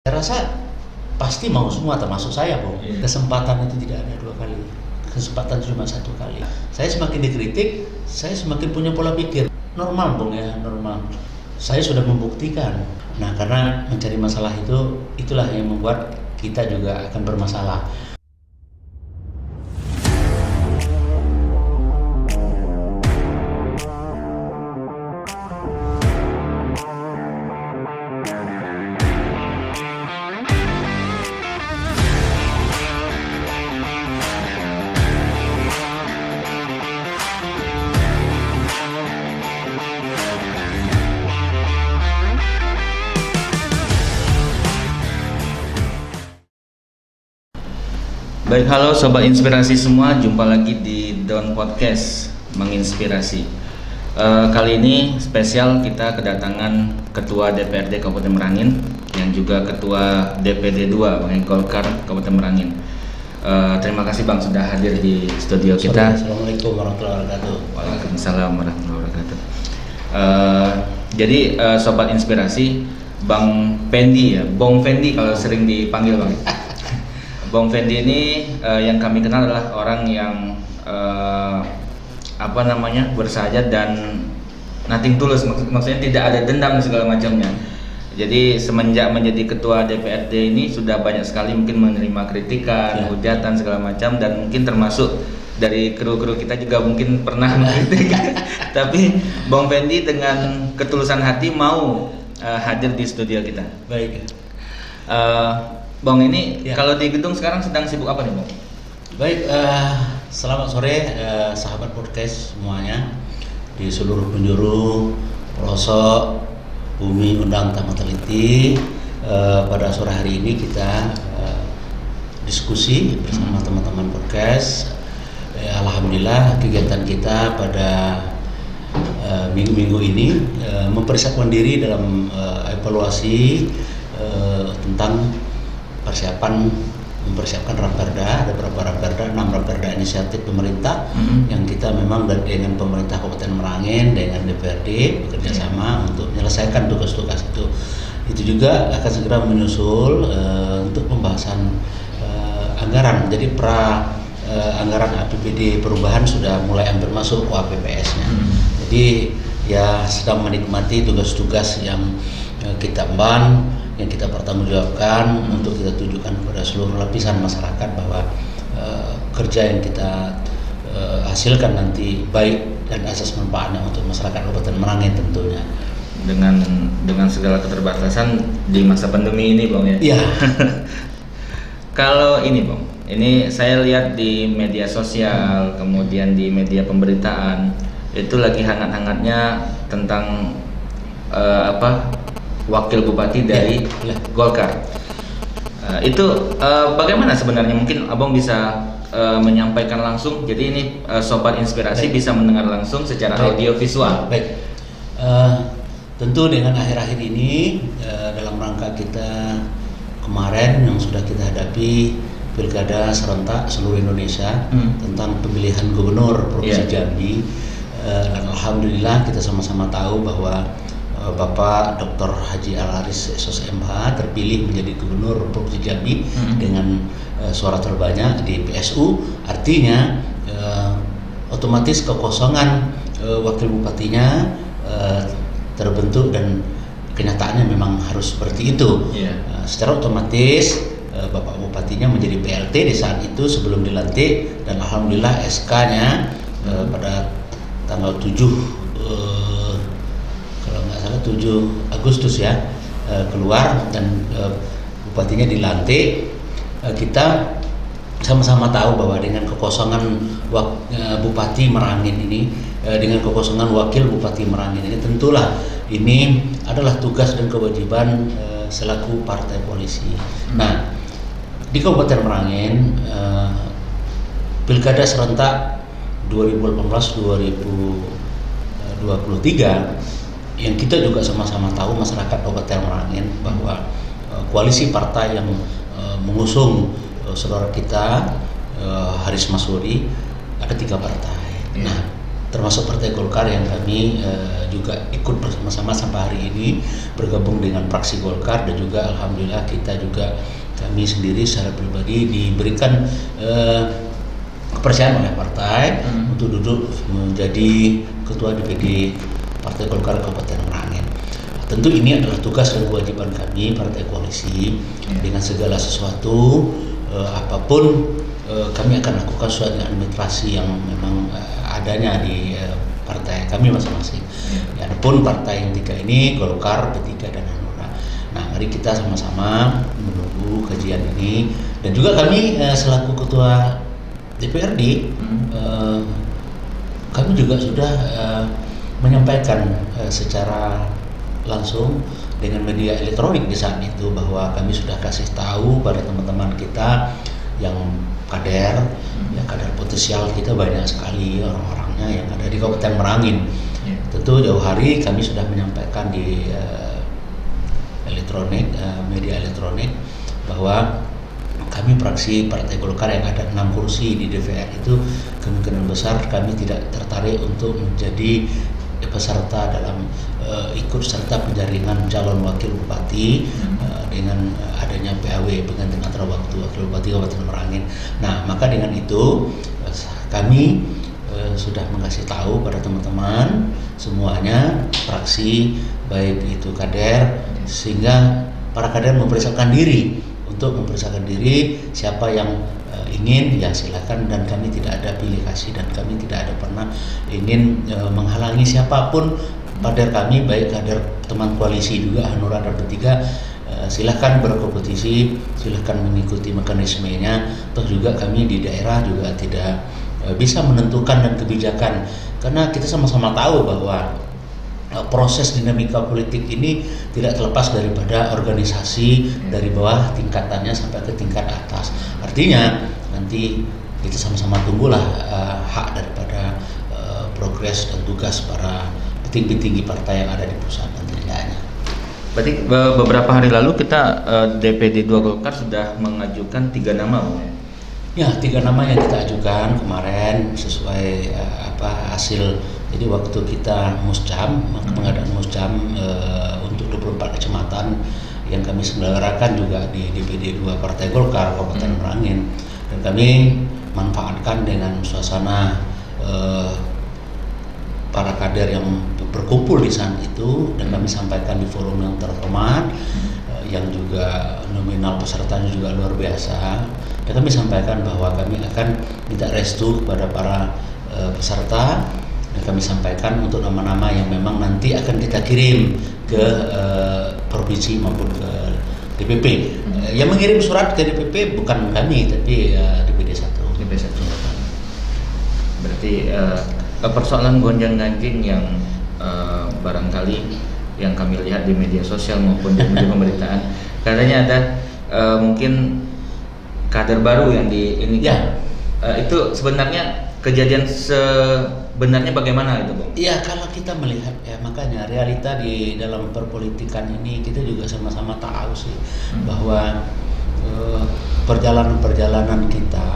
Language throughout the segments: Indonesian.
Saya rasa pasti mau semua, termasuk saya, Bung. Iya. Kesempatan itu tidak ada dua kali. Kesempatan cuma satu kali. Saya semakin dikritik, saya semakin punya pola pikir. Normal, Bung, ya, normal. Saya sudah membuktikan. Nah, karena mencari masalah itu, itulah yang membuat kita juga akan bermasalah. Baik, halo Sobat Inspirasi semua, jumpa lagi di Down Podcast Menginspirasi. Kali ini spesial kita kedatangan Ketua DPRD Kabupaten Merangin yang juga Ketua DPD 2 Bang Golkar Kabupaten Merangin. Terima kasih Bang sudah hadir di studio kita. Assalamualaikum warahmatullahi wabarakatuh. Waalaikumsalam warahmatullahi wabarakatuh. Jadi Sobat Inspirasi, Bang Fendi ya, Bang Fendi kalau sering dipanggil Bang. Bang Fendi ini yang kami kenal adalah orang yang bersahaja dan nothing tulus, maksudnya tidak ada dendam dan segala macamnya. Jadi semenjak menjadi ketua DPRD ini sudah banyak sekali mungkin menerima kritikan, hujatan segala macam, dan mungkin termasuk dari kru-kru kita juga mungkin pernah mengkritik. Tapi Bang Fendi dengan ketulusan hati mau hadir di studio kita. Baik. Bang ini kalau di gedung sekarang sedang sibuk apa nih Bang? Baik, selamat sore sahabat podcast semuanya di seluruh penjuru pelosok bumi undang taman teliti. Pada sore hari ini kita diskusi bersama teman-teman podcast. Alhamdulillah kegiatan kita pada minggu-minggu ini mempersiapkan diri dalam evaluasi tentang mempersiapkan Raperda. Ada beberapa Raperda, 6 Raperda inisiatif pemerintah yang kita memang dengan pemerintah Kabupaten Merangin dengan DPRD bekerja sama untuk menyelesaikan tugas-tugas itu. Itu juga akan segera menyusul untuk pembahasan anggaran. Jadi anggaran APBD perubahan sudah mulai hampir masuk ke APBS-nya. Jadi ya sedang menikmati tugas-tugas yang kita emban, yang kita pertanggungjawabkan untuk kita tujukan kepada seluruh lapisan masyarakat bahwa kerja yang kita hasilkan nanti baik dan asas manfaatnya untuk masyarakat Kabupaten Merangin tentunya. Dengan segala keterbatasan di masa pandemi ini Bang ya. Iya. Kalau ini Bang, ini saya lihat di media sosial, kemudian di media pemberitaan itu lagi hangat-hangatnya tentang wakil bupati dari Golkar. Itu bagaimana sebenarnya? Mungkin Abang bisa menyampaikan langsung. Jadi ini Sobat Inspirasi bisa mendengar langsung secara audio visual. Baik. Tentu dengan akhir-akhir ini dalam rangka kita kemarin yang sudah kita hadapi Pilkada serentak seluruh Indonesia tentang pemilihan gubernur Provinsi Jambi, dan alhamdulillah kita sama-sama tahu bahwa Bapak Dr. Haji Al-Haris SOS-MH terpilih menjadi Gubernur Provinsi Jambi dengan suara terbanyak di PSU. Artinya otomatis kekosongan wakil bupatinya terbentuk dan kenyataannya memang harus seperti itu. Secara otomatis Bapak Bupatinya menjadi PLT di saat itu sebelum dilantik, dan alhamdulillah SK-nya pada tanggal 7 Agustus ya keluar, dan bupatinya dilantik. Kita sama-sama tahu bahwa dengan kekosongan Bupati Merangin ini, dengan kekosongan wakil Bupati Merangin ini, tentulah ini adalah tugas dan kewajiban selaku partai koalisi. Nah, di Kabupaten Merangin Pilkada serentak 2018-2023 yang kita juga sama-sama tahu masyarakat Kabupaten Merangin bahwa koalisi partai yang mengusung saudara kita Haris Masudi ada 3 partai. Nah, termasuk Partai Golkar yang kami juga ikut bersama-sama sampai hari ini bergabung dengan fraksi Golkar, dan juga alhamdulillah kami sendiri secara pribadi diberikan kepercayaan oleh partai untuk duduk menjadi ketua DPD Partai Golkar Kabupaten Merangin. Tentu ini adalah tugas dan kewajiban kami partai koalisi dengan segala sesuatu apapun kami akan lakukan sesuai dengan administrasi yang memang adanya di partai kami masing-masing. Adapun partai yang tiga ini, Golkar, P3 dan Hanura. Nah, mari kita sama-sama menunggu kajian ini, dan juga kami selaku ketua DPRD kami juga sudah menyampaikan secara langsung dengan media elektronik di saat itu bahwa kami sudah kasih tahu pada teman-teman kita yang kader, ya kader potensial kita banyak sekali orang-orangnya yang ada di Kabupaten Merangin. Tentu jauh hari kami sudah menyampaikan di media elektronik bahwa kami fraksi Partai Golkar yang ada 6 kursi di DPR itu kemungkinan besar kami tidak tertarik untuk menjadi peserta dalam ikut serta penjaringan calon wakil bupati dengan adanya PAW, penggantian antara waktu wakil bupati Kabupaten Merangin. Nah, maka dengan itu kami sudah mengasih tahu pada teman-teman semuanya fraksi baik itu kader, sehingga para kader mempersiapkan diri siapa yang ingin ya silakan, dan kami tidak ada pilih kasih dan kami tidak ada pernah ingin menghalangi siapapun kader kami, baik kader teman koalisi juga Hanura dan P3, silakan berkompetisi, silakan mengikuti mekanismenya. Toh juga kami di daerah juga tidak bisa menentukan dan kebijakan, karena kita sama-sama tahu bahwa proses dinamika politik ini tidak terlepas daripada organisasi dari bawah tingkatannya sampai ke tingkat atas. Artinya nanti kita sama-sama tunggulah hak daripada progres dan tugas para petinggi-petinggi partai yang ada di pusat dan daerahnya. Berarti beberapa hari lalu kita DPD 2 Golkar sudah mengajukan 3 nama, Bang. Ya, 3 nama yang kita ajukan kemarin sesuai hasil. Jadi waktu kita muscam, pengadaan muscam untuk 24 kecamatan yang kami selenggarakan juga di DPD 2 Partai Golkar Kabupaten Merangin, dan kami manfaatkan dengan suasana para kader yang berkumpul di saat itu, dan kami sampaikan di forum yang terhormat yang juga nominal pesertanya juga luar biasa, dan kami sampaikan bahwa kami akan minta restu kepada para peserta, dan kami sampaikan untuk nama-nama yang memang nanti akan kita kirim ke provinsi maupun ke DPP. Yang mengirim surat ke DPP bukan kami, tapi DPD 1. Berarti persoalan gonjang-ganjing yang barangkali yang kami lihat di media sosial maupun di media pemberitaan, katanya ada mungkin kader baru yang itu sebenarnya kejadian sebenarnya bagaimana itu, Bang? Iya, kalau kita melihat ya, makanya realita di dalam perpolitikan ini kita juga sama-sama tahu sih bahwa perjalanan kita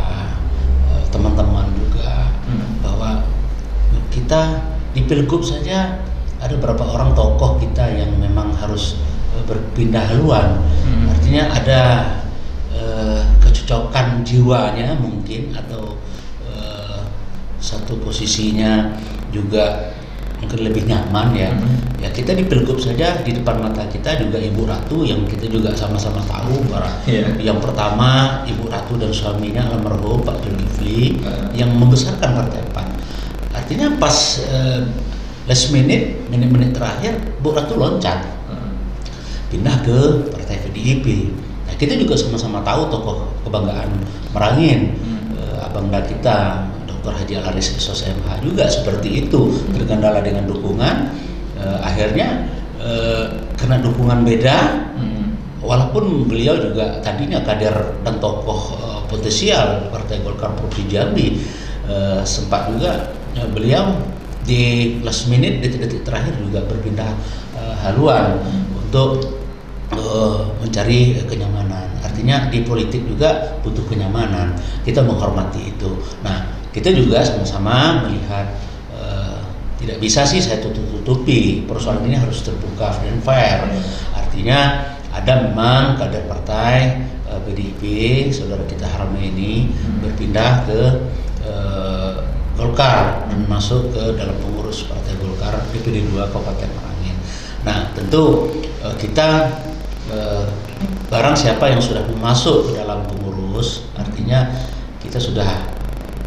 teman-teman juga bahwa kita di Pilgub saja ada beberapa orang tokoh kita yang memang harus berpindah haluan. Artinya ada kecocokan jiwanya mungkin, atau satu posisinya juga mungkin lebih nyaman ya. Ya, kita di Pilgub saja di depan mata kita juga Ibu Ratu yang kita juga sama-sama tahu bahwa yang pertama Ibu Ratu dan suaminya almarhum Pak Zulkifli yang membesarkan Partai PAN. Artinya pas last menit terakhir Bu Ratu loncat pindah ke Partai PDIP. Nah, kita juga sama-sama tahu tokoh kebanggaan Merangin, abangda kita Dr. Haji Alaris Sos MH juga seperti itu, terkendala dengan dukungan, akhirnya kena dukungan beda, walaupun beliau juga tadinya kader dan tokoh potensial Partai Golkar Provinsi Jambi, sempat juga beliau di last minute detik-detik terakhir juga berpindah haluan untuk mencari kenyamanan. Artinya di politik juga butuh kenyamanan, kita menghormati itu. Nah, kita juga sama-sama melihat tidak bisa sih saya tutup-tutupi, persoalan ini harus terbuka dan fair. Artinya ada memang kader partai PDIP, saudara kita Haramaini berpindah ke Golkar dan masuk ke dalam pengurus Partai Golkar DPD 2 Kabupaten Merangin. Nah, tentu kita barang siapa yang sudah masuk ke dalam pengurus, artinya kita sudah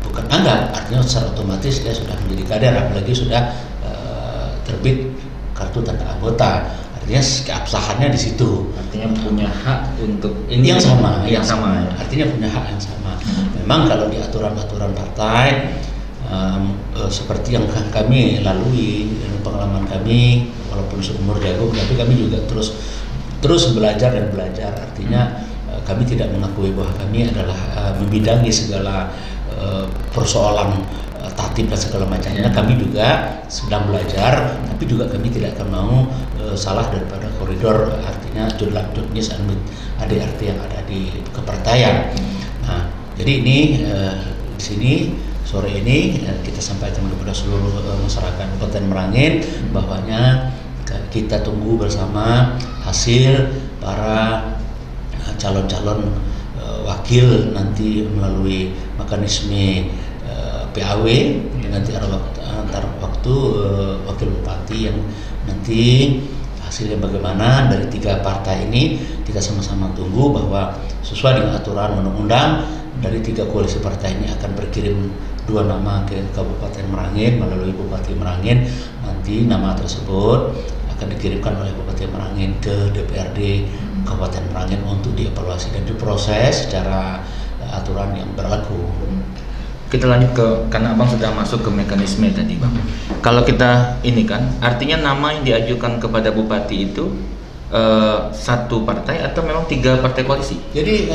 bukan anggap, artinya secara otomatis dia sudah menjadi kader, apalagi sudah terbit kartu tanda anggota. Artinya keabsahannya di situ. Artinya punya hak untuk ini yang sama. Ya. Artinya punya hak yang sama. Memang kalau di aturan-aturan partai seperti yang kami lalui dan pengalaman kami, walaupun seumur jagung, tapi kami juga terus belajar dan belajar. Artinya kami tidak mengakui bahwa kami adalah membidangi segala persoalan tatib dan segala macamnya. Kami juga sedang belajar, tapi juga kami tidak akan mau salah daripada koridor, artinya judnis ADRT yang ada di kepartaian. Nah, jadi ini di sini sore ini kita sampaikan kepada seluruh masyarakat Kabupaten Merangin bahwanya kita tunggu bersama hasil para calon-calon wakil nanti melalui mekanisme PAW, nanti antar waktu wakil bupati yang nanti hasilnya bagaimana dari 3 partai ini. Kita sama-sama tunggu bahwa sesuai dengan aturan undang-undang dari 3 koalisi partai ini akan berkirim 2 nama ke Kabupaten Merangin melalui Bupati Merangin. Nanti nama tersebut akan dikirimkan oleh Bupati Merangin ke DPRD Kabupaten Merangin untuk dievaluasi dan diproses secara aturan yang berlaku. Kita lanjut karena Abang sudah masuk ke mekanisme tadi, Bang. Kalau kita ini kan, artinya nama yang diajukan kepada Bupati itu satu partai atau memang 3 partai koalisi? Jadi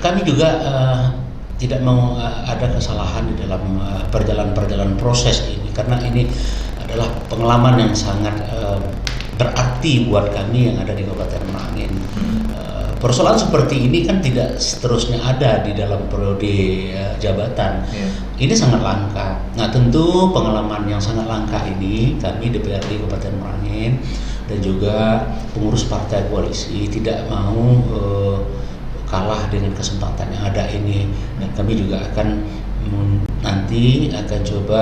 kami juga tidak mau ada kesalahan di dalam perjalanan proses ini, karena ini adalah pengalaman yang sangat berarti buat kami yang ada di Kabupaten Merangin. Persoalan seperti ini kan tidak seterusnya ada di dalam periode jabatan. Ini sangat langka. Nah, tentu pengalaman yang sangat langka ini kami DPRD Kabupaten Merangin dan juga pengurus partai koalisi tidak mau kalah dengan kesempatan yang ada ini, dan kami juga akan nanti akan coba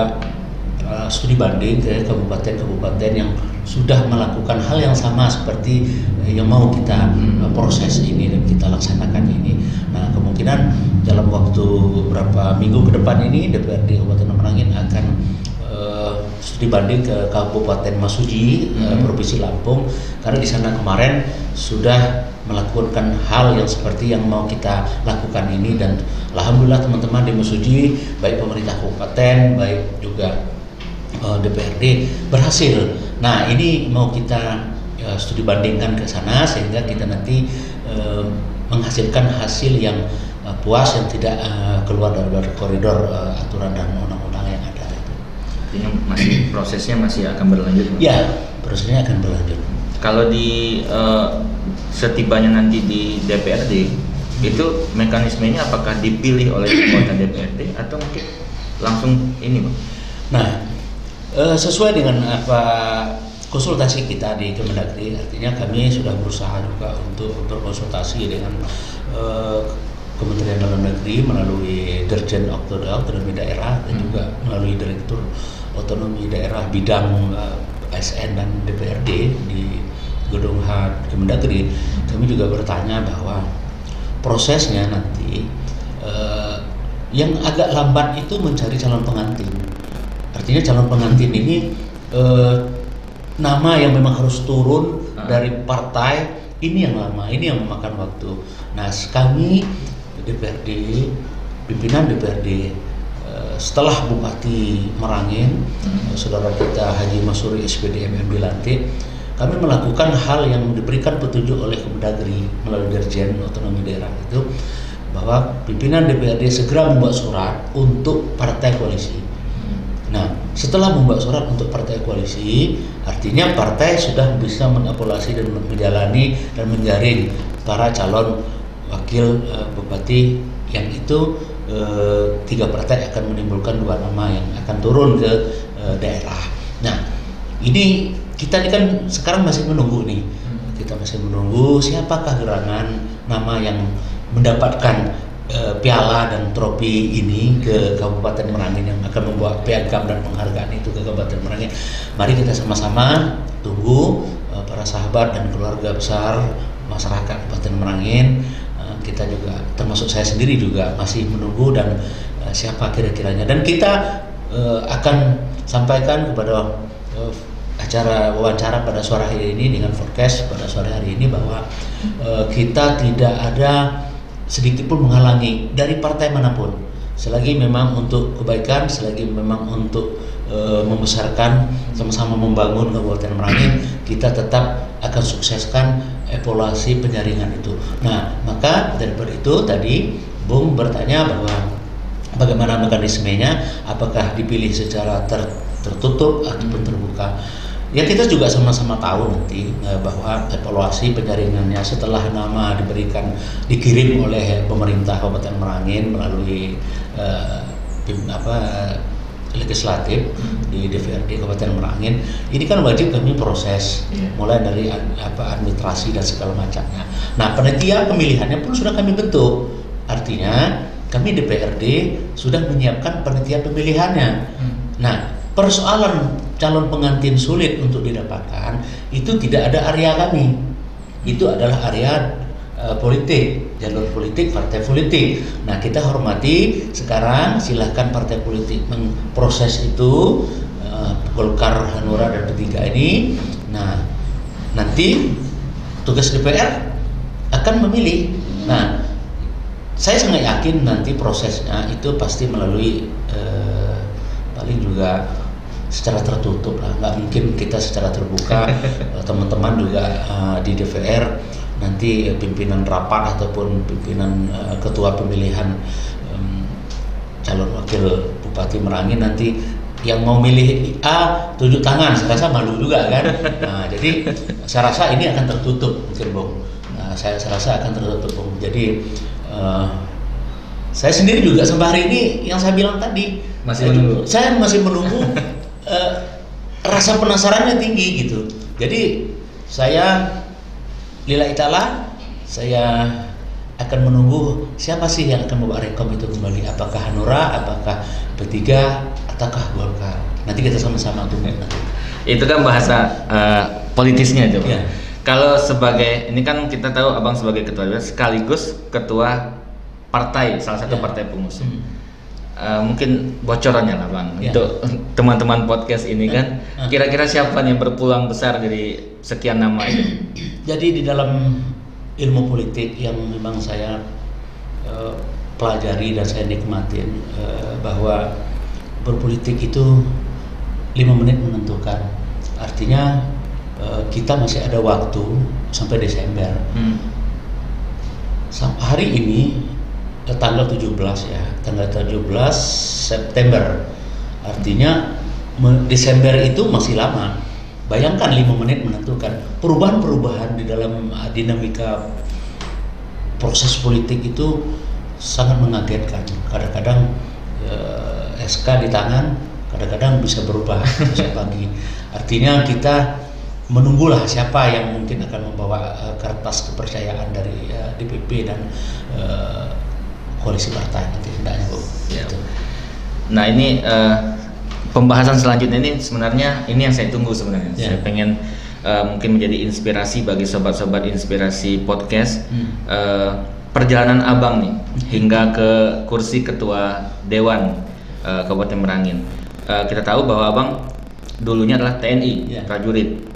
studi banding ke kabupaten-kabupaten yang sudah melakukan hal yang sama seperti yang mau kita proses ini dan kita laksanakan ini. Nah, kemungkinan dalam waktu beberapa minggu ke depan ini DPRD Kabupaten Merangin akan studi banding ke Kabupaten Masuji, Provinsi Lampung, karena di sana kemarin sudah melakukan hal yang seperti yang mau kita lakukan ini, dan alhamdulillah teman-teman di Masuji, baik pemerintah kabupaten, baik juga DPRD berhasil. Nah, ini mau kita studi bandingkan ke sana sehingga kita nanti menghasilkan hasil yang puas, yang tidak keluar dari koridor aturan dan undang-undang yang ada. Ini prosesnya masih akan berlanjut? Ya, prosesnya akan berlanjut. Kalau di setibanya nanti di DPRD, itu mekanismenya apakah dipilih oleh anggota DPRD atau mungkin langsung ini, Bang? Nah, sesuai dengan apa konsultasi kita di Kemendagri, artinya kami sudah berusaha juga untuk berkonsultasi dengan Kementerian Dalam Negeri melalui Dirjen Otonomi Daerah dan juga melalui Direktur Otonomi Daerah bidang ASN dan DPRD di Gedung H Kemendagri. Kami juga bertanya bahwa prosesnya nanti yang agak lambat itu mencari calon pengantin. Artinya calon pengantin ini nama yang memang harus turun dari partai, ini yang lama, ini yang memakan waktu. Nah, kami DPRD, pimpinan DPRD, setelah Bupati Merangin, saudara kita Haji Masuri SPD MM dilantik, kami melakukan hal yang diberikan petunjuk oleh Kemendagri melalui Dirjen Otonomi Daerah itu, bahwa pimpinan DPRD segera membuat surat untuk partai koalisi. Nah, setelah membuat surat untuk partai koalisi, artinya partai sudah bisa mengevaluasi dan menjalani dan menjaring para calon wakil bupati, yang itu 3 partai akan menimbulkan 2 nama yang akan turun ke daerah. Nah, ini kita ini kan sekarang masih menunggu nih. Kita masih menunggu siapakah gerangan nama yang mendapatkan piala dan trofi ini ke Kabupaten Merangin, yang akan membawa piagam dan penghargaan itu ke Kabupaten Merangin. Mari kita sama-sama tunggu para sahabat dan keluarga besar masyarakat Kabupaten Merangin. Kita juga, termasuk saya sendiri juga masih menunggu dan siapa kira-kiranya, dan kita akan sampaikan kepada acara wawancara pada sore hari ini dengan forecast pada sore hari ini bahwa kita tidak ada sedikit pun menghalangi dari partai manapun, selagi memang untuk kebaikan, selagi memang untuk membesarkan, sama-sama membangun Kabupaten Merangin, kita tetap akan sukseskan evaluasi penyaringan itu. Nah, maka daripada itu tadi Bung bertanya bahwa bagaimana mekanismenya, apakah dipilih secara tertutup ataupun terbuka. Ya, kita juga sama-sama tahu nanti bahwa evaluasi penyaringannya setelah nama dikirim oleh pemerintah Kabupaten Merangin melalui legislatif di DPRD Kabupaten Merangin, ini kan wajib kami proses mulai dari administrasi dan segala macamnya. Nah, panitia pemilihannya pun sudah kami bentuk, artinya kami DPRD sudah menyiapkan panitia pemilihannya. Nah, persoalan calon pengantin sulit untuk didapatkan itu tidak ada area kami, itu adalah area politik, jalur politik, partai politik. Nah, kita hormati sekarang, silahkan partai politik memproses itu, Golkar, Hanura dan P3 ini. Nah, nanti tugas DPR akan memilih. Nah, saya sangat yakin nanti prosesnya itu pasti melalui paling juga secara tertutup lah, nggak mungkin kita secara terbuka. Teman-teman juga di DPR nanti pimpinan rapat ataupun pimpinan ketua pemilihan calon wakil Bupati Merangin nanti yang mau milih A tunjuk tangan, saya rasa malu juga kan. Nah, jadi saya rasa ini akan tertutup mungkin Bung. Nah, saya rasa akan tertutup Bung. Jadi saya sendiri juga sampai hari ini yang saya bilang tadi saya masih menunggu rasa penasarannya tinggi gitu. Jadi saya lillahi ta'ala, saya akan menunggu siapa sih yang akan membawa rekom itu kembali, apakah Hanura, apakah P3, ataukah Golkar. Nanti kita sama-sama tunggu. Itu kan bahasa politisnya aja. Ya. Kalau sebagai, ini kan kita tahu Abang sebagai ketua sekaligus ketua partai, salah satu partai pengusung. Mungkin bocorannya lah Bang, untuk teman-teman podcast ini kan, kira-kira siapa yang berpeluang besar dari sekian nama itu? Jadi di dalam ilmu politik yang memang saya pelajari dan saya nikmatin, bahwa berpolitik itu 5 menit menentukan. Artinya kita masih ada waktu sampai Desember. Hari ini tanggal 17 ya, tanggal 17 September. Artinya Desember itu masih lama. Bayangkan 5 menit menentukan. Perubahan-perubahan di dalam dinamika proses politik itu sangat mengagetkan. Kadang-kadang SK di tangan, kadang-kadang bisa berubah besok pagi. Artinya kita menunggulah siapa yang mungkin akan membawa kertas kepercayaan dari DPP dan koalisi partai nanti hendaknya Bu. Gitu. Nah, ini pembahasan selanjutnya ini sebenarnya ini yang saya tunggu sebenarnya. Saya pengen mungkin menjadi inspirasi bagi sobat-sobat inspirasi podcast. Perjalanan Abang nih hingga ke kursi ketua Dewan Kabupaten Merangin. Kita tahu bahwa Abang dulunya adalah TNI, prajurit.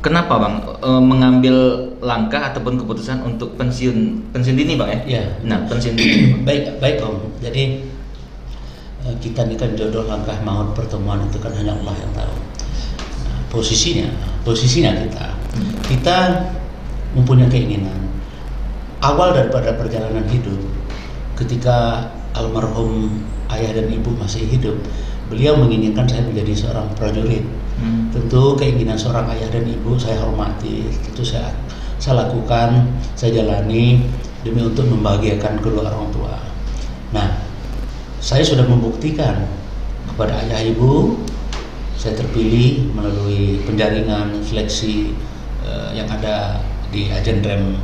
Kenapa Bang mengambil langkah ataupun keputusan untuk pensiun dini Bang ya? Iya. Nah, pensiun dini. Baik Om. Jadi kita ini kan jodoh langkah maut pertemuan itu kan hanya Allah yang tahu. Nah, posisinya kita mempunyai keinginan. Awal daripada perjalanan hidup, ketika almarhum ayah dan ibu masih hidup, beliau menginginkan saya menjadi seorang prajurit. Tentu keinginan seorang ayah dan ibu saya hormati, tentu saya lakukan, saya jalani demi untuk membahagiakan kedua orang tua. Nah, saya sudah membuktikan kepada ayah ibu saya terpilih melalui penjaringan seleksi yang ada di Ajenrem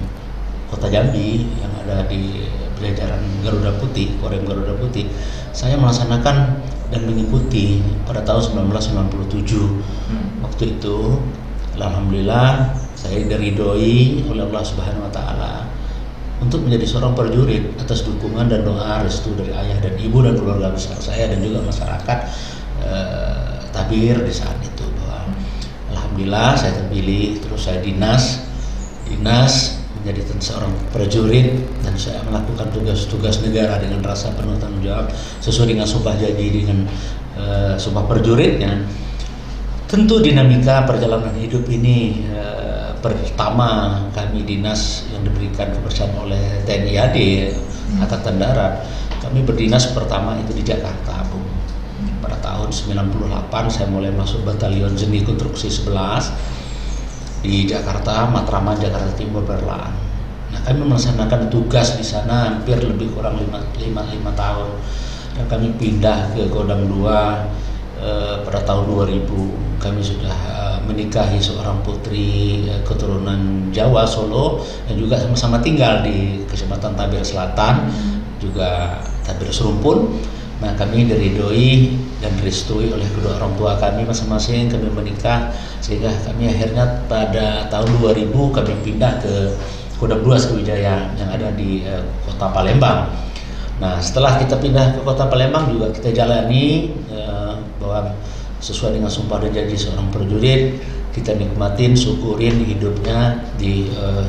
Kota Jambi, yang ada di jajaran Garuda Putih, Korem Garuda Putih. Saya melaksanakan dan mengikuti pada tahun 1997. Waktu itu alhamdulillah saya diridhoi oleh Allah Subhanahu wa taala untuk menjadi seorang prajurit atas dukungan dan doa restu dari ayah dan ibu dan keluarga besar saya dan juga masyarakat Tabir di saat itu, bahwa alhamdulillah saya terpilih, terus saya dinas menjadi seorang prajurit dan saya melakukan tugas-tugas negara dengan rasa penuh tanggung jawab sesuai dengan sumpah janji dengan sumpah prajurit ya. Tentu dinamika perjalanan hidup ini pertama kami dinas yang diberikan kepercayaan oleh TNI AD Angkatan Darat, kami berdinas pertama itu di Jakarta, Bung. Pada tahun 98 saya mulai masuk Batalion Seni Konstruksi 11 di Jakarta, Matraman, Jakarta Timur, Berlaan. Nah, kami melaksanakan tugas di sana hampir lebih kurang 5 tahun. Dan kami pindah ke Kodam 2 pada tahun 2000. Kami sudah menikahi seorang putri keturunan Jawa, Solo, dan juga sama-sama tinggal di Kecamatan Tabir Selatan, juga Tabir Serumpun. Nah, kami diridhoi dan direstui oleh kedua orang tua kami masing-masing. Kami menikah sehingga kami akhirnya pada tahun 2000 kami pindah ke Kodam 2 Sriwijaya yang ada di Kota Palembang. Nah, setelah kita pindah ke Kota Palembang juga kita jalani bahwa sesuai dengan sumpah dan janji seorang prajurit, kita nikmatin, syukurin hidupnya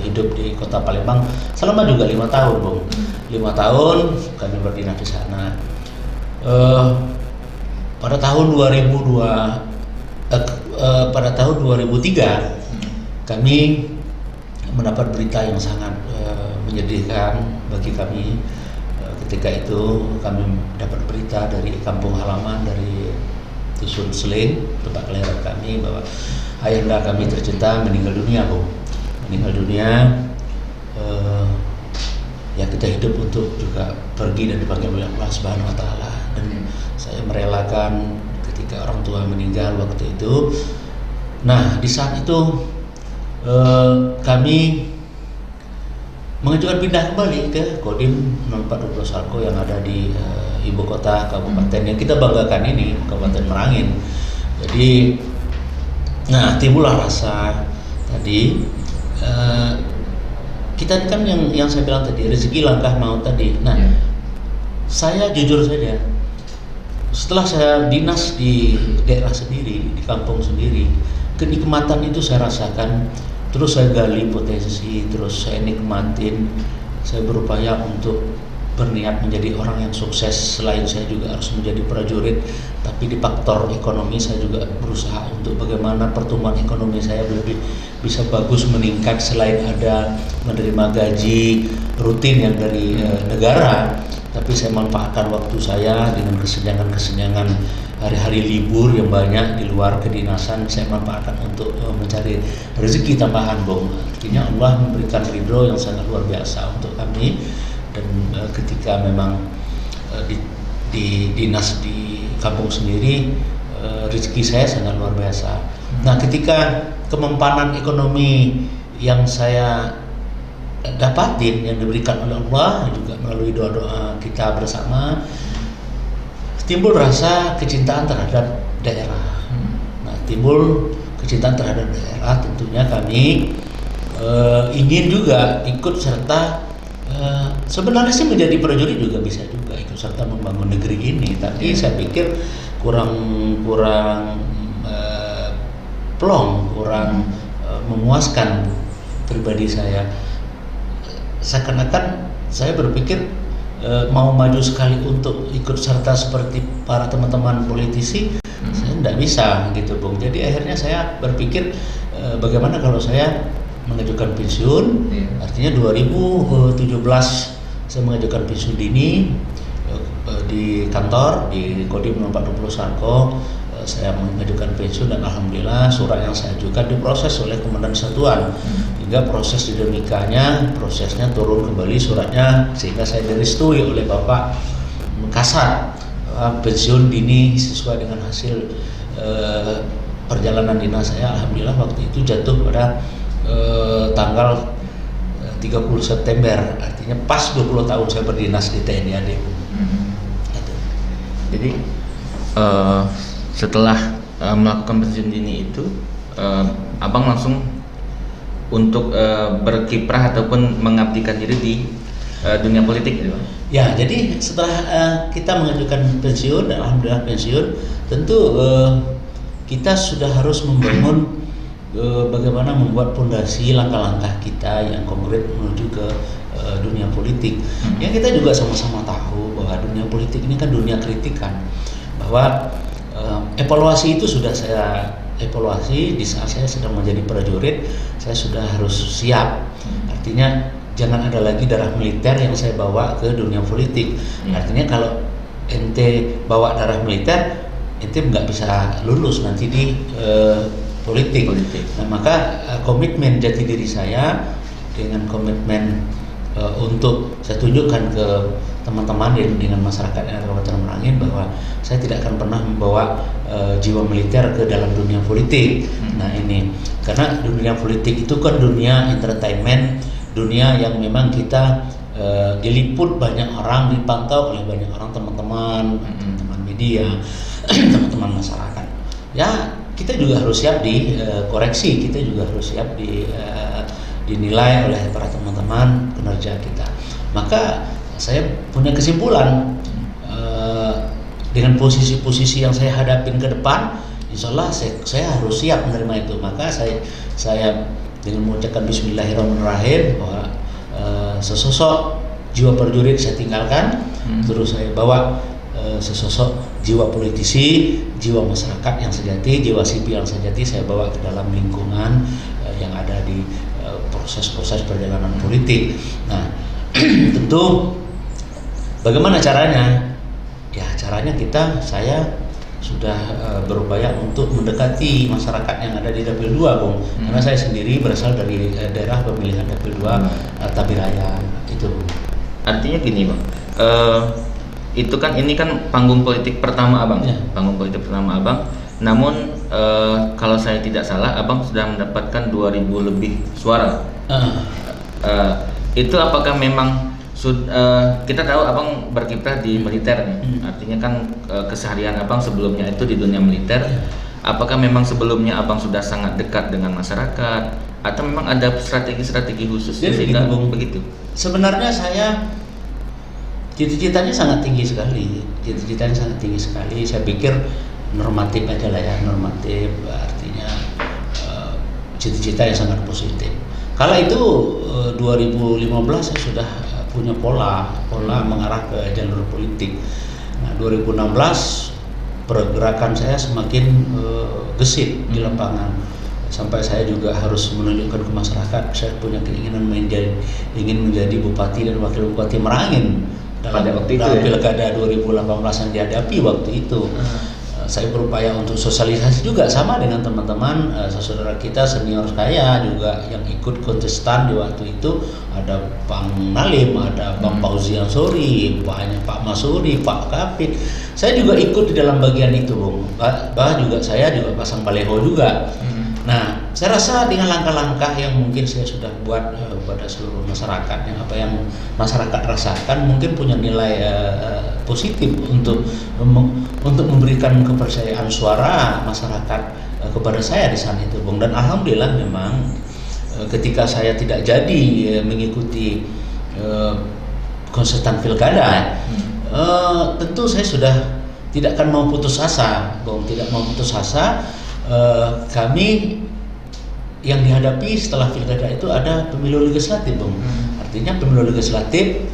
hidup di Kota Palembang selama juga 5 tahun, Bung. 5 tahun kami berdinas di sana. Pada tahun 2003 kami mendapat berita yang sangat menyedihkan bagi kami. Ketika itu kami dapat berita dari kampung halaman, dari Dusun Seling, tempat kelahiran kami, bahwa ayahanda kami tercinta meninggal dunia, Bu. Meninggal dunia. Ya, kita hidup untuk juga pergi dan dipanggil oleh Allah Subhanahu wa taala, dan saya merelakan ketika orang tua meninggal waktu itu. Nah, di saat itu kami mengajukan pindah kembali ke Kodim 0420 Sarko yang ada di ibu kota kabupaten yang kita banggakan ini, Kabupaten Merangin. Jadi, nah, timbullah rasa tadi kita kan yang saya bilang tadi, rezeki langkah maut tadi. Nah, saya jujur saja, setelah saya dinas di daerah sendiri, di kampung sendiri, kenikmatan itu saya rasakan. Terus saya gali potensi, terus saya nikmatin, saya berupaya untuk berniat menjadi orang yang sukses. Selain saya juga harus menjadi prajurit, tapi di faktor ekonomi saya juga berusaha untuk bagaimana pertumbuhan ekonomi saya lebih bisa bagus, meningkat. Selain ada menerima gaji rutin yang dari negara, tapi saya manfaatkan waktu saya dengan kesenjangan hari-hari libur yang banyak di luar kedinasan, saya manfaatkan untuk mencari rezeki tambahan, Bung. Artinya Allah memberikan ridho yang sangat luar biasa untuk kami. Dan ketika memang di dinas di kampung sendiri, rezeki saya sangat luar biasa. Nah, ketika kemampanan ekonomi yang saya dapatin, yang diberikan oleh Allah juga melalui doa-doa kita bersama, timbul rasa kecintaan terhadap daerah. Nah, timbul kecintaan terhadap daerah, tentunya kami ingin juga ikut serta. Sebenarnya sih menjadi prajurit juga bisa juga ikut serta membangun negeri ini, tapi saya pikir kurang plong, kurang memuaskan pribadi saya. Seakan-akan saya berpikir mau maju sekali untuk ikut serta seperti para teman-teman politisi, saya tidak bisa gitu, Bung. Jadi akhirnya saya berpikir bagaimana kalau saya mengajukan pensiun. Artinya 2017 saya mengajukan pensiun dini di kantor di Kodim 0420 Sarko. Saya mengajukan pensiun dan alhamdulillah surat yang saya ajukan diproses oleh Komandan Satuan, hingga proses dinamikanya, prosesnya turun kembali suratnya, sehingga saya direstui oleh Bapak Kasat pensiun dini sesuai dengan hasil perjalanan dinas saya alhamdulillah waktu itu jatuh pada tanggal 30 September, artinya pas 20 tahun saya berdinas di TNI AD. Gitu. Jadi setelah melakukan pensiun dini itu, abang langsung untuk berkiprah ataupun mengabdikan diri di dunia politik gitu, Bang? Ya, jadi setelah kita mengajukan pensiun, alhamdulillah pensiun, tentu kita sudah harus membangun bagaimana membuat fondasi langkah-langkah kita yang konkret menuju ke dunia politik. Ya, kita juga sama-sama tahu bahwa dunia politik ini kan dunia kritikan, bahwa evaluasi itu sudah saya evaluasi di saat saya sedang menjadi prajurit. Saya sudah harus siap, artinya jangan ada lagi darah militer yang saya bawa ke dunia politik. Artinya kalau ente bawa darah militer, ente nggak bisa lulus nanti di politik. Nah, maka komitmen jati diri saya dengan komitmen untuk saya tunjukkan ke teman-teman dengan masyarakat yang ada di Kabupaten Merangin bahwa saya tidak akan pernah membawa jiwa militer ke dalam dunia politik. Nah, ini karena dunia politik itu kan dunia entertainment, dunia yang memang kita diliput banyak orang, dipantau oleh banyak orang, teman-teman media, teman-teman masyarakat. Ya, kita juga harus siap dikoreksi, kita juga harus siap dinilai oleh para teman-teman kinerja kita. Maka saya punya kesimpulan dengan posisi-posisi yang saya hadapin ke depan, insya Allah saya harus siap menerima itu. Maka saya dengan mengucapkan Bismillahirrahmanirrahim bahwa sesosok jiwa prajurit saya tinggalkan, terus saya bawa sesosok jiwa politisi, jiwa masyarakat yang sejati, jiwa sipil yang sejati saya bawa ke dalam lingkungan yang ada di proses-proses perjalanan politik. Nah, tentu bagaimana caranya? Ya, caranya saya sudah berupaya untuk mendekati masyarakat yang ada di Dapil 2, Bung. Karena saya sendiri berasal dari daerah pemilihan Dapil 2 Tabiraya itu. Artinya gini, Bang. Itu kan ini kan panggung politik pertama Abang, ya. Panggung politik pertama Abang. Namun kalau saya tidak salah, Abang sudah mendapatkan 2.000 lebih suara. Itu apakah memang kita tahu Abang berkiprah di militer nih, artinya kan keseharian Abang sebelumnya itu di dunia militer. Apakah memang sebelumnya Abang sudah sangat dekat dengan masyarakat, atau memang ada strategi-strategi khusus sehingga begitu? Sebenarnya saya cita-citanya sangat tinggi sekali. Saya pikir normatif aja lah ya, normatif artinya cita-cita yang sangat positif. Kala itu 2015 saya sudah punya pola mengarah ke jalur politik. Nah, 2016 pergerakan saya semakin gesit di lapangan, sampai saya juga harus menunjukkan ke masyarakat saya punya keinginan ingin menjadi bupati dan wakil bupati Merangin dalam pilkada 2018 yang dihadapi waktu itu. Saya berupaya untuk sosialisasi juga sama dengan teman-teman saudara kita senior saya juga yang ikut kontestan di waktu itu. Ada Bang Nalim, ada Bang Fauzi Ansori, banyak Pak Masuri, Pak Kapit. Saya juga ikut di dalam bagian itu, Bung. Juga saya juga pasang baleho juga. Nah, saya rasa dengan langkah-langkah yang mungkin saya sudah buat pada seluruh masyarakat, yang apa yang masyarakat rasakan mungkin punya nilai positif untuk memberikan kepercayaan suara masyarakat kepada saya di sana itu, Bung. Dan alhamdulillah memang ketika saya tidak jadi mengikuti kontestan pilkada, tentu saya sudah tidak akan mau putus asa, Bung. Tidak mau putus asa. Kami yang dihadapi setelah pilkada itu ada pemilu legislatif, Bung. Artinya pemilu legislatif,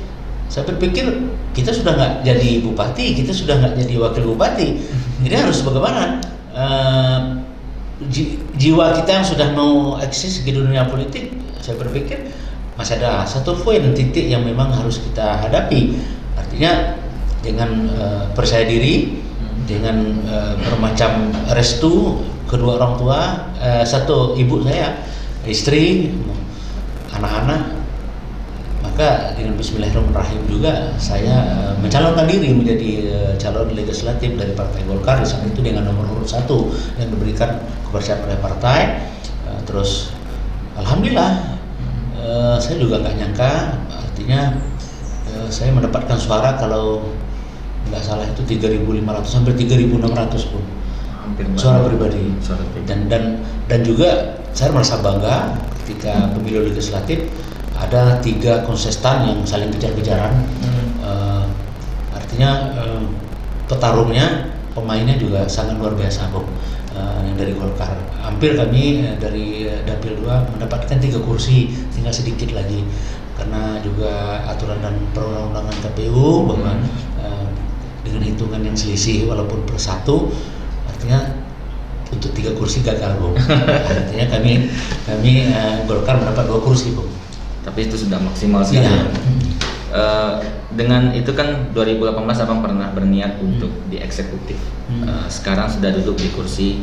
saya berpikir kita sudah nggak jadi bupati, kita sudah nggak jadi wakil bupati. Jadi harus bagaimana? Jiwa kita yang sudah mau eksis di dunia politik, saya berpikir masih ada satu poin titik yang memang harus kita hadapi. Artinya dengan percaya diri, dengan bermacam restu kedua orang tua, satu ibu saya, istri, anak-anak, maka maka dengan Bismillahirrahmanirrahim juga saya mencalonkan diri menjadi calon legislatif dari Partai Golkar di saat itu dengan nomor urut 1 yang diberikan kepercayaan oleh partai. Terus alhamdulillah saya juga nggak nyangka, artinya saya mendapatkan suara kalau nggak salah itu 3.500 sampai 3.600 pun suara pribadi. Dan juga saya merasa bangga ketika pemilu legislatif ada 3 kontestan yang saling kejar-kejaran. Artinya petarungnya, pemainnya juga sangat luar biasa, Bung. Yang dari Golkar. Hampir kami dari Dapil 2 mendapatkan 3 kursi, tinggal sedikit lagi. Karena juga aturan dan perundang-undangan KPU bahwa dengan hitungan yang selisih walaupun per 1, artinya untuk 3 kursi gagal, Bung. Artinya kami Golkar mendapat 2 kursi, Bung. Tapi itu sudah maksimal sekali. Ya. Dengan itu kan 2018 Abang pernah berniat untuk di eksekutif. Sekarang sudah duduk di kursi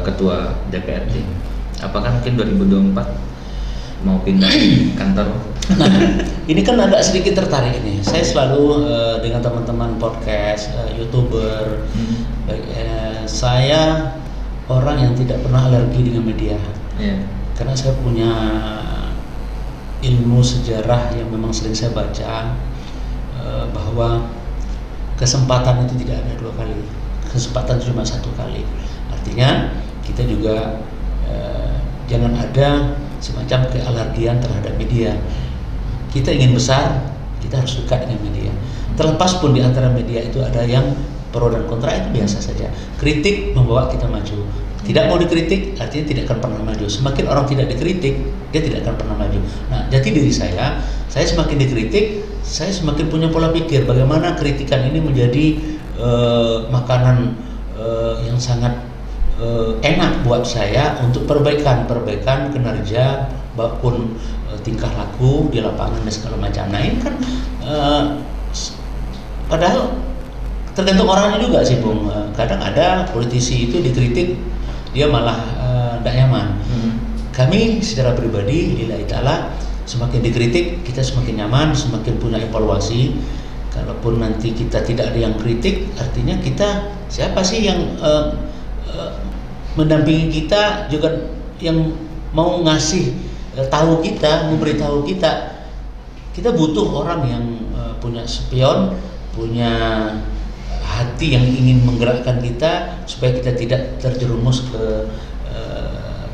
ketua DPRD. Apakah mungkin 2024 mau pindah kantor? Nah, ini kan agak sedikit tertarik ini. Saya selalu dengan teman-teman podcast, YouTuber, saya orang yang tidak pernah alergi dengan media. Karena saya punya ilmu sejarah yang memang sering saya baca, bahwa kesempatan itu tidak ada 2 kali, kesempatan cuma 1 kali. Artinya kita juga jangan ada semacam kealergian terhadap media. Kita ingin besar, kita harus suka dengan media. Terlepas pun di antara media itu ada yang pro dan kontra, itu biasa saja. Kritik membawa kita maju. Tidak mau dikritik artinya tidak akan pernah maju. Semakin orang tidak dikritik, dia tidak akan pernah maju. Nah, jati diri saya semakin dikritik, saya semakin punya pola pikir bagaimana kritikan ini menjadi makanan yang sangat enak buat saya untuk perbaikan kinerja maupun tingkah laku di lapangan dan segala macam. Nah, ini kan padahal tergantung orangnya juga sih, Bung. Kadang ada politisi itu dikritik dia malah tidak nyaman. Kami secara pribadi, lillahi ta'ala, semakin dikritik kita semakin nyaman, semakin punya evaluasi. Kalaupun nanti kita tidak ada yang kritik, artinya kita siapa sih yang mendampingi kita, juga yang mau ngasih tahu kita, memberitahu kita. Kita butuh orang yang punya spion, punya hati yang ingin menggerakkan kita supaya kita tidak terjerumus ke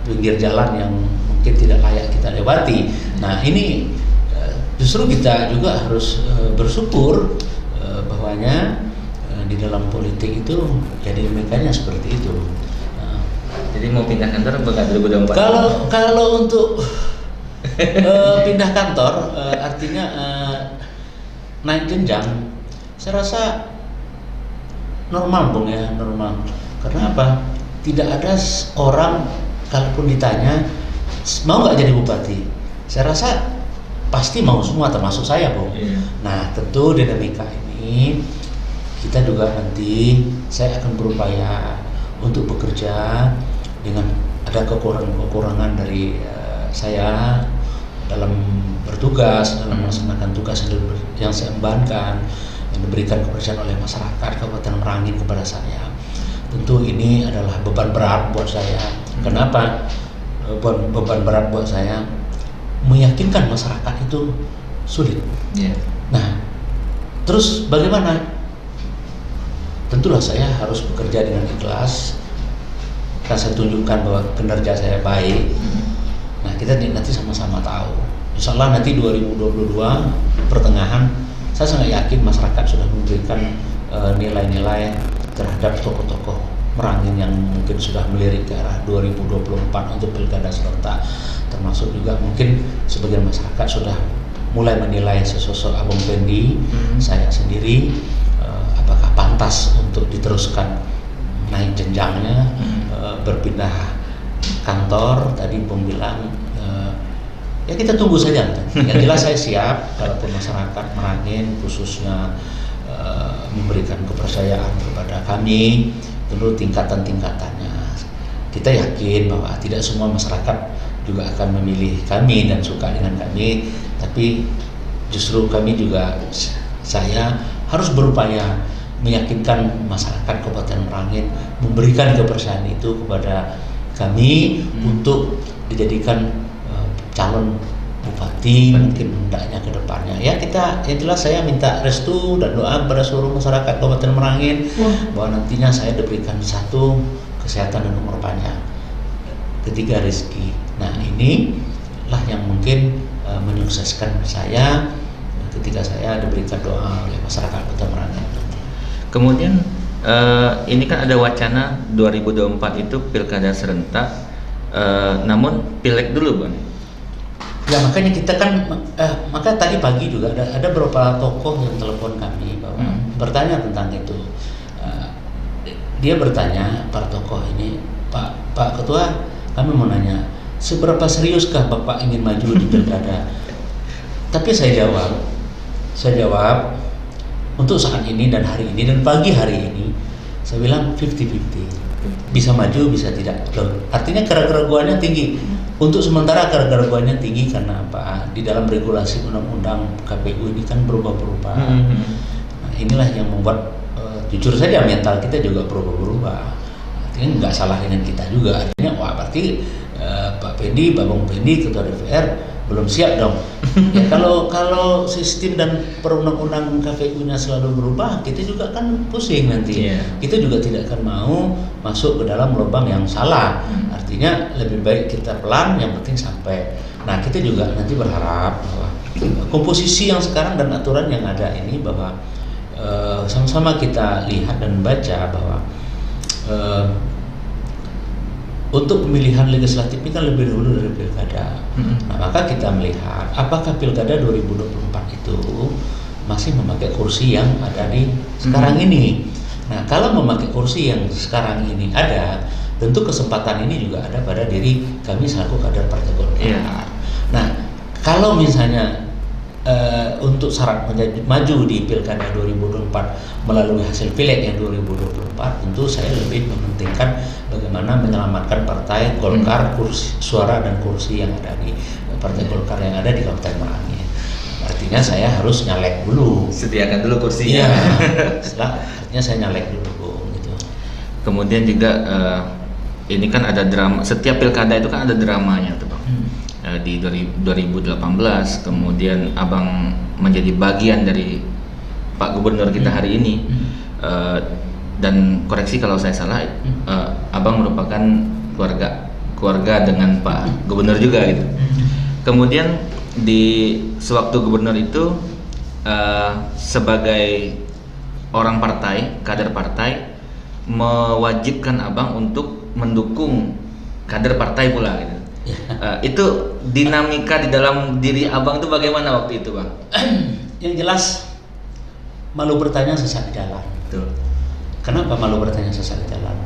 pinggir jalan yang mungkin tidak layak kita lewati. Nah, ini justru kita juga harus bersyukur bahwanya di dalam politik itu jadi demikiannya seperti itu. Jadi mau pindah kantor apakah 2024? Kalau untuk pindah kantor artinya naik jenjang, saya rasa normal, Bung, ya, normal. Karena apa? Tidak ada orang kalaupun ditanya mau nggak jadi bupati, saya rasa pasti mau semua, termasuk saya, Bung. Nah, tentu dinamika ini kita juga nanti saya akan berupaya untuk bekerja dengan ada kekurangan dari saya dalam bertugas, dalam melaksanakan tugas yang saya embankan, yang diberikan kepercayaan oleh masyarakat Kabupaten Merangin kepada saya. Tentu ini adalah beban berat buat saya. Kenapa? Beban berat buat saya meyakinkan masyarakat itu sulit. Nah, terus bagaimana? Tentulah saya harus bekerja dengan ikhlas. Karena saya tunjukkan bahwa kinerja saya baik. Nah, kita nanti sama-sama tahu. Insya Allah nanti 2022 pertengahan, saya sangat yakin masyarakat sudah memberikan nilai-nilai terhadap tokoh-tokoh Merangin yang mungkin sudah melirik ke arah 2024 untuk pilkada serentak. Termasuk juga mungkin sebagian masyarakat sudah mulai menilai sesosok Abang Pendi, saya sendiri, apakah pantas untuk diteruskan naik jenjangnya, berpindah kantor. Tadi Bung bilang ya kita tunggu saja. Yang jelas saya siap kalaupun masyarakat Merangin khususnya memberikan kepercayaan kepada kami, tentu tingkatan-tingkatannya. Kita yakin bahwa tidak semua masyarakat juga akan memilih kami dan suka dengan kami, tapi justru kami juga, saya harus berupaya meyakinkan masyarakat Kabupaten Merangin, memberikan kepercayaan itu kepada kami untuk dijadikan calon bupati mungkin hendaknya ke depannya. Ya kita, yang jelas saya minta restu dan doa kepada seluruh masyarakat Kabupaten Merangin bahwa nantinya saya diberikan satu, kesehatan dan umur panjang, ketiga rezeki. Nah inilah yang mungkin menyukseskan saya ketika saya diberikan doa oleh masyarakat Kabupaten Merangin. Kemudian ini kan ada wacana 2024 itu pilkada serentak, namun pileg dulu Bang. Ya makanya kita kan, maka tadi pagi juga ada beberapa tokoh yang telepon kami bahwa bertanya tentang itu. Dia bertanya, para tokoh ini, Pak Ketua, kami mau nanya, seberapa seriuskah Bapak ingin maju di pilkada? Tapi saya jawab untuk saat ini dan hari ini dan pagi hari ini, saya bilang 50-50, bisa maju bisa tidak. Artinya keraguannya tinggi. Untuk sementara keraguannya tinggi karena apa? Di dalam regulasi undang-undang KPU ini kan berubah-berubah. Nah, inilah yang membuat jujur saja mental kita juga berubah-berubah. Artinya nggak salah dengan kita juga. Artinya wah berarti Pak Pendi, Babang Pendi, Ketua DPR belum siap dong. Ya, kalau sistem dan perundang-undang KPU-nya selalu berubah, kita juga kan pusing nanti. Kita juga tidak akan mau masuk ke dalam lubang yang salah. Artinya lebih baik kita pelan, yang penting sampai. Nah kita juga nanti berharap bahwa komposisi yang sekarang dan aturan yang ada ini bahwa sama-sama kita lihat dan baca bahwa untuk pemilihan legislatif ini kan lebih dahulu dari pilkada. Nah, maka kita melihat apakah pilkada 2024 itu masih memakai kursi yang ada di sekarang ini. Nah, kalau memakai kursi yang sekarang ini ada, tentu kesempatan ini juga ada pada diri kami selaku kader Partai Golkar. Nah, kalau misalnya untuk syarat maju di pilkada 2024 melalui hasil pileg yang 2024, tentu saya lebih mementingkan bagaimana menyelamatkan Partai Golkar, kursi suara dan kursi yang ada di Partai Golkar yang ada di Kabupaten Merangin. Artinya saya harus nyalek dulu. Sediakan dulu kursinya. Artinya saya nyalek dulu gitu. Kemudian juga ini kan ada drama, setiap pilkada itu kan ada dramanya tuh Bang. Di 2018 kemudian Abang menjadi bagian dari Pak Gubernur kita hari ini, dan koreksi kalau saya salah, Abang merupakan keluarga dengan Pak Gubernur juga gitu. Kemudian di sewaktu Gubernur itu sebagai orang partai, kader partai, mewajibkan Abang untuk mendukung kader partai pula gitu. Itu dinamika di dalam diri Abang itu bagaimana waktu itu Bang? Yang jelas malu bertanya sesat di jalan. Betul. Kenapa malu bertanya sesat di jalan?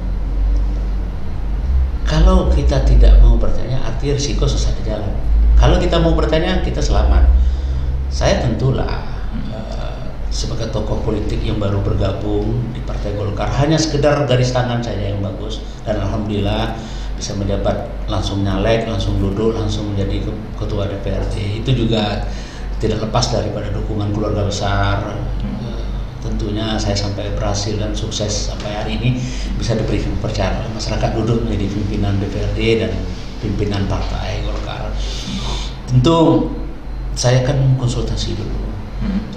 Kalau kita tidak mau bertanya, arti risiko sesat di jalan. Kalau kita mau bertanya, kita selamat. Saya tentulah sebagai tokoh politik yang baru bergabung di Partai Golkar, hanya sekedar garis tangan saja yang bagus, dan alhamdulillah bisa menjabat, langsung nyalek, langsung duduk, langsung menjadi ketua DPRD. Itu juga tidak lepas daripada dukungan keluarga besar. Tentunya saya sampai berhasil dan sukses sampai hari ini bisa diberi kepercayaan oleh masyarakat duduk menjadi pimpinan DPRD dan pimpinan Partai Golkar. Tentu saya kan konsultasi dulu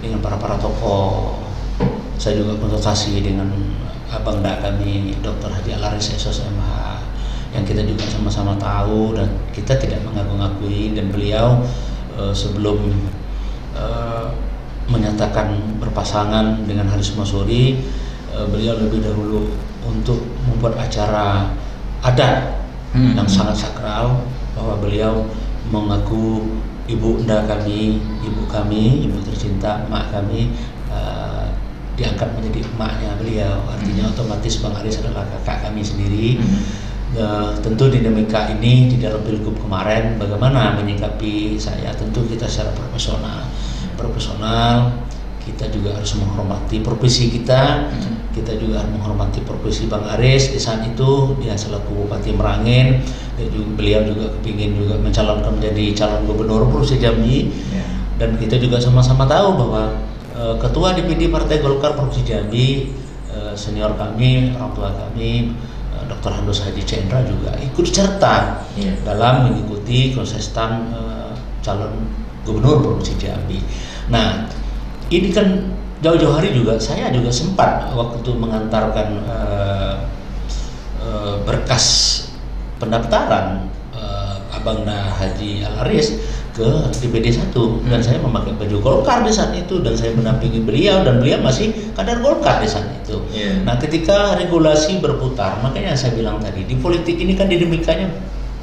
dengan para tokoh. Saya juga konsultasi dengan abang kami Dr. Haji Alaris SOSMH, yang kita juga sama-sama tahu dan kita tidak mengaku-ngakui, dan beliau sebelum menyatakan berpasangan dengan Haris Masuri, beliau lebih dahulu untuk membuat acara adat yang sangat sakral, bahwa beliau mengaku ibu kami, ibu tercinta, emak kami, diangkat menjadi emaknya beliau. Artinya otomatis Bang Aris adalah kakak kami sendiri. Tentu dinamika ini di dalam pilgub kemarin bagaimana menyikapi saya, tentu kita secara profesional kita juga harus menghormati profesi kita juga harus menghormati profesi Bang Aris. Di saat itu dia selaku Bupati Merangin, dan juga beliau juga kepingin juga mencalonkan menjadi calon gubernur Provinsi Jambi. dan kita juga sama-sama tahu bahwa Ketua DPD Partai Golkar Provinsi Jambi, senior kami, orang tua kami, Dr. Handus Haji Cendra juga ikut serta dalam mengikuti kontestan calon gubernur Provinsi Jambi. Nah, ini kan jauh-jauh hari juga saya juga sempat waktu itu mengantarkan berkas pendaftaran Abangda Haji Al-Aris ke DPD 1 dan saya memakai baju Golkar di saat itu dan saya mendampingi beliau dan beliau masih kader Golkar di saat itu. Nah, ketika regulasi berputar, makanya saya bilang tadi di politik ini kan dinamikanya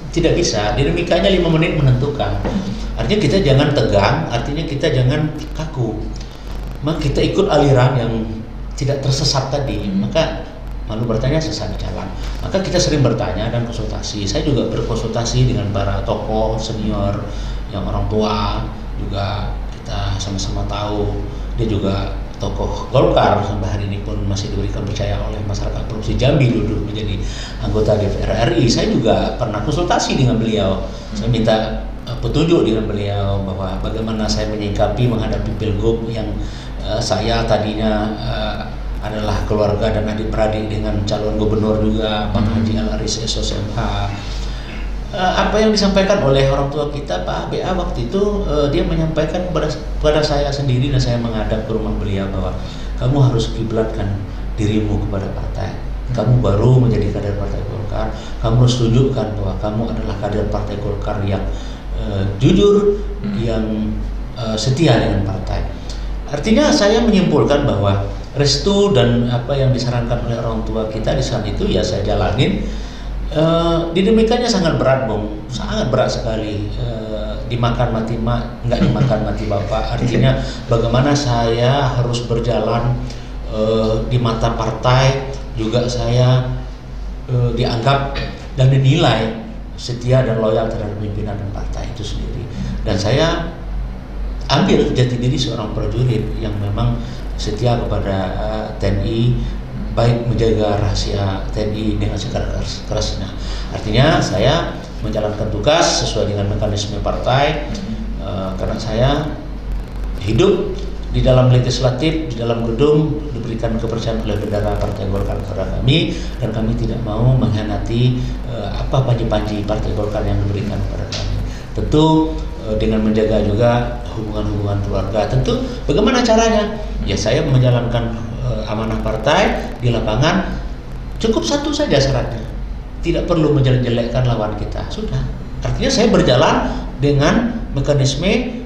tidak bisa, dinamikanya 5 menit menentukan. Artinya kita jangan tegang, artinya kita jangan kaku. Maka kita ikut aliran yang tidak tersesat tadi, maka malu bertanya sesat jalan. Maka kita sering bertanya dan konsultasi. Saya juga berkonsultasi dengan para tokoh senior yang orang tua juga kita sama-sama tahu dia juga tokoh Golkar sampai hari ini pun masih diberikan percaya oleh masyarakat Provinsi Jambi dulu menjadi anggota DPR RI. Saya juga pernah konsultasi dengan beliau. Saya minta petunjuk dengan beliau bahwa bagaimana saya menyikapi menghadapi pilgub yang saya tadinya adalah keluarga dan adik-beradik dengan calon gubernur juga Pak Haji Al-Aris SOSMH. Apa yang disampaikan oleh orang tua kita Pak BA waktu itu, dia menyampaikan kepada saya sendiri dan saya menghadap ke rumah beliau bahwa kamu harus kiblatkan dirimu kepada partai. Kamu baru menjadi kader Partai Golkar, kamu harus tunjukkan bahwa kamu adalah kader Partai Golkar yang jujur, yang setia dengan partai. Artinya saya menyimpulkan bahwa restu dan apa yang disarankan oleh orang tua kita di saat itu ya saya jalanin. Dinamikanya sangat berat, Bung, sangat berat sekali. Dimakan mati nggak dimakan mati bapak. Artinya bagaimana saya harus berjalan di mata partai, juga saya dianggap dan dinilai setia dan loyal terhadap pimpinan dan partai itu sendiri. Dan saya ambil jati diri seorang prajurit yang memang setia kepada TNI, baik menjaga rahasia TNI dengan segala kerasnya. Artinya saya menjalankan tugas sesuai dengan mekanisme partai, karena saya hidup di dalam legislatif, di dalam gedung diberikan kepercayaan oleh bendera Partai Golkar kepada kami, dan kami tidak mau mengkhianati apa panji-panji Partai Golkar yang diberikan kepada kami. Tentu dengan menjaga juga hubungan-hubungan keluarga. Tentu bagaimana caranya? Ya saya menjalankan amanah partai di lapangan, cukup satu saja syaratnya, tidak perlu menjelek-jelekkan lawan kita, sudah. Artinya saya berjalan dengan mekanisme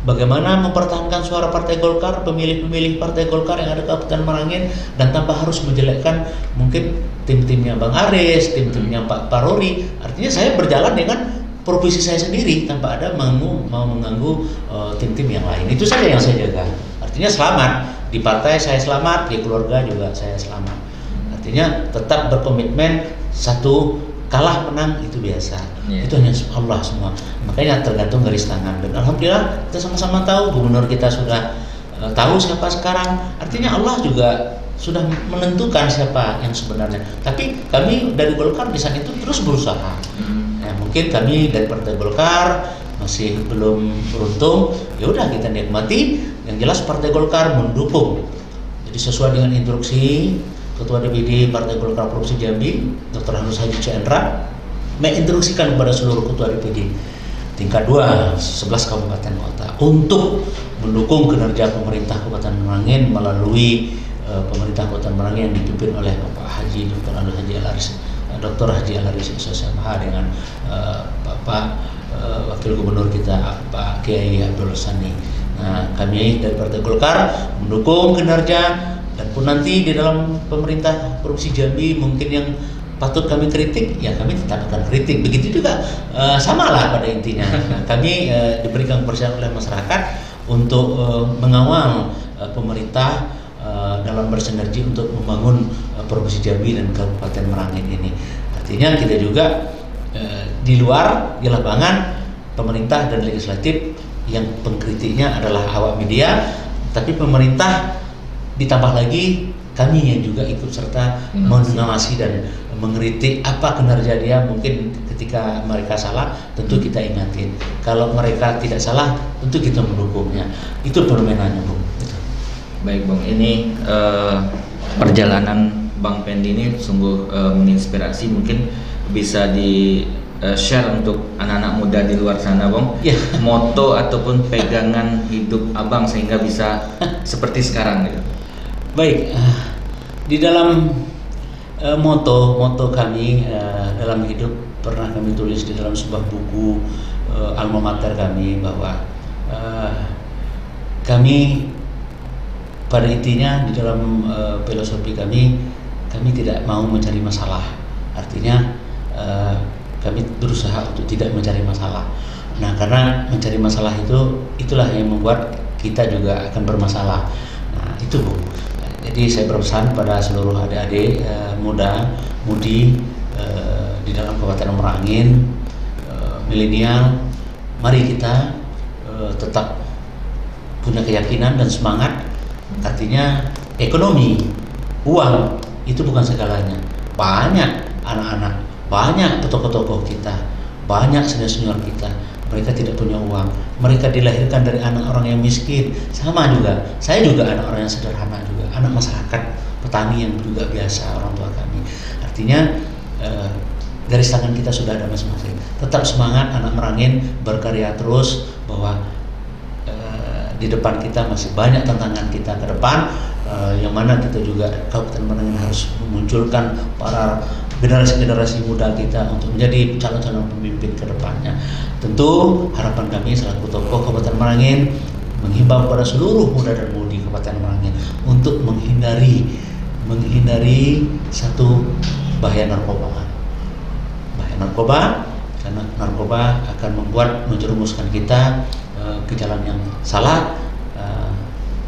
bagaimana mempertahankan suara Partai Golkar, pemilih-pemilih Partai Golkar yang ada di Kabupaten Merangin, dan tanpa harus menjelekkan mungkin tim-timnya Bang Aris, tim-timnya Pak Parori. Artinya saya berjalan dengan profesi saya sendiri tanpa ada mau mengganggu tim-tim yang lain. Itu saja yang saya jaga. Artinya selamat di partai, saya selamat di keluarga juga saya selamat. Artinya tetap berkomitmen, satu kalah menang itu biasa. Itu hanya Allah semua. Makanya tergantung garis tangan. Dan alhamdulillah kita sama-sama tahu gubernur kita sudah tahu siapa sekarang. Artinya Allah juga sudah menentukan siapa yang sebenarnya. Tapi kami dari Golkar di saat itu terus berusaha. Ya, mungkin kami dari Partai Golkar masih belum beruntung, ya udah kita nikmati. Yang jelas Partai Golkar mendukung. Jadi sesuai dengan instruksi Ketua DPD Partai Golkar Provinsi Jambi, Dr. Handus Haji Cendra, menginstruksikan kepada seluruh Ketua DPD tingkat 2 11 kabupaten kota untuk mendukung kinerja pemerintah Kabupaten Merangin melalui pemerintah Kabupaten Merangin yang dipimpin oleh Bapak Haji Dr. Handus Haji Al-Aris, Dr. Haji Al-Aris SOSMH dengan Bapak Wakil Gubernur kita Pak Kiai Abdul Sani. Nah, kami dari Partai Golkar mendukung kinerja, dan pun nanti di dalam pemerintah Provinsi Jambi mungkin yang patut kami kritik, ya kami tetap akan kritik. Begitu juga samalah pada intinya. Kami diberikan kepercayaan oleh masyarakat untuk mengawal pemerintah dalam bersinergi untuk membangun Provinsi Jambi dan Kabupaten Merangin ini. Artinya kita juga di luar, di lapangan, pemerintah dan legislatif yang pengkritiknya adalah awak media, tapi pemerintah ditambah lagi kami yang juga ikut serta mengawasi dan mengkritik apa kinerja dia. Mungkin ketika mereka salah tentu kita ingatin, kalau mereka tidak salah tentu kita mendukungnya. Itu permainannya, Bung. Gitu. Baik Bang, ini perjalanan Bang Pendi ini sungguh menginspirasi. Mungkin bisa di share untuk anak-anak muda di luar sana, Bang. Yeah. Moto ataupun pegangan hidup Abang sehingga bisa seperti sekarang gitu. Baik, di dalam moto kami dalam hidup pernah kami tulis di dalam sebuah buku alma mater kami, bahwa kami pada intinya di dalam filosofi kami tidak mau mencari masalah. Artinya kami berusaha untuk tidak mencari masalah. Nah, karena mencari masalah itulah yang membuat kita juga akan bermasalah. Nah, itu Bu. Jadi saya berpesan pada seluruh adik-adik muda-mudi di dalam Kabupaten Merangin, milenial, mari kita tetap punya keyakinan dan semangat. Artinya ekonomi, uang itu bukan segalanya. Banyak anak-anak, banyak tokoh-tokoh kita, banyak senior-senior kita, mereka tidak punya uang. Mereka dilahirkan dari anak orang yang miskin. Sama juga, saya juga anak orang yang sederhana juga, anak masyarakat petani yang juga biasa, orang tua kami. Artinya garis tangan kita sudah ada masing-masing. Tetap semangat anak Merangin, berkarya terus, bahwa di depan kita masih banyak tantangan kita ke depan, yang mana kita juga Kabupaten Merangin harus memunculkan para generasi muda kita untuk menjadi calon-calon pemimpin ke depannya. Tentu harapan kami selaku tokoh Kabupaten Merangin menghimbau kepada seluruh muda dan mudi Kabupaten Merangin untuk menghindari satu bahaya narkoba. Bahaya narkoba, karena narkoba akan membuat menjerumuskan kita ke jalan yang salah.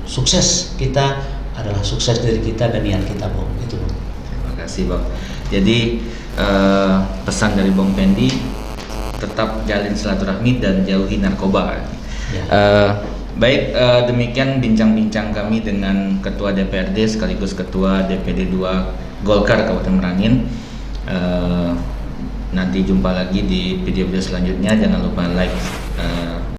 Sukses kita adalah sukses dari kita dan niat kita, Bung. Itu, Bung. Terima kasih, Bang. Jadi pesan dari Bang Pendi, tetap jalin silaturahmi dan jauhi narkoba. Ya. Baik, demikian bincang-bincang kami dengan Ketua DPRD sekaligus Ketua DPD 2 Golkar Kabupaten Merangin. Nanti jumpa lagi di video-video selanjutnya. Jangan lupa like